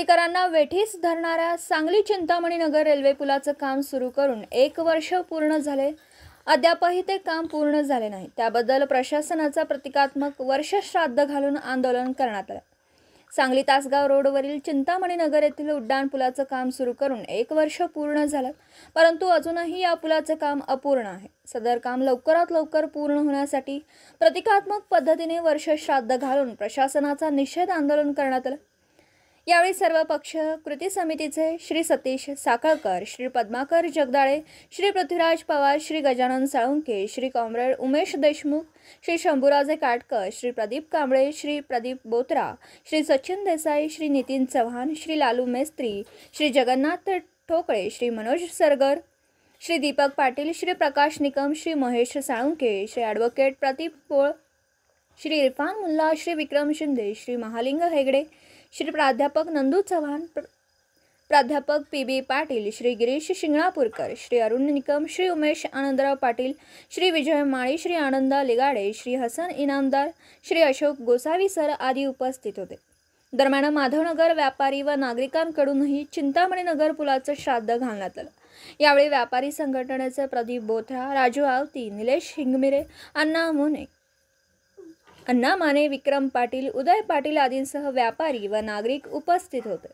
सांगलीकरांना वेठीस धरणाऱ्या सांगली चिंतामणी नगर रेल्वे पुलाचं काम सुरू करून 1 वर्ष पूर्ण झाले. अद्यापही ते काम पूर्ण झाले नाही. त्याबद्दल प्रशासनाचा प्रतिकात्मक वर्षश्राद्ध घालून आंदोलन करण्यात आले. सांगली तासगाव रोडवरील चिंतामणी नगर येथील उड्डाण पुलाचं काम सुरू करून 1 वर्ष पूर्ण झालं, परंतु अजूनही या पुलाचं काम अपूर्ण आहे. सदर काम लवकरात लवकर पूर्ण होण्यासाठी प्रतिकात्मक पद्धतीने वर्षश्राद्ध घालून प्रशासनाचा निषेध आंदोलन करण्यात आलं. यावेळी सर्व पक्ष कृती समितीचे श्री सतीश साखळकर, श्री पद्माकर जगदाळे, श्री पृथ्वीराज पवार, श्री गजानन साळुंके, श्री कॉम्रेड उमेश देशमुख, श्री शंभूराजे काटकर, श्री प्रदीप कांबळे, श्री प्रदीप बोत्रा, श्री सचिन देसाई, श्री नितीन चव्हाण, श्री लालू मेस्त्री, श्री जगन्नाथ ठोकळे, श्री मनोज सरगर, श्री दीपक पाटील, श्री प्रकाश निकम, श्री महेश साळुंके, श्री ॲडव्होकेट प्रदीप पोळ, श्री इरफान मुल्ला, श्री विक्रम शिंदे, श्री महालिंग हेगडे, श्री प्राध्यापक नंदू चव्हाण, प्राध्यापक पी.बी. पाटील, श्री गिरीश शिंगणापूरकर, श्री अरुण निकम, श्री उमेश आनंदराव पाटील, श्री विजय माळी, श्री आनंदा लिगाडे, श्री हसन इनामदार, श्री अशोक गोसावी सर आदी उपस्थित होते. दरम्यान माधवनगर व्यापारी व नागरिकांकडूनही चिंतामणी नगर पुलाचं श्राद्ध घालण्यात आलं. यावेळी व्यापारी संघटनेचे प्रदीप बोथरा, राजू आवती, निलेश हिंगमिरे, अण्णा माने, विक्रम पाटील, उदय पाटील आदींसह व्यापारी व नागरिक उपस्थित होते.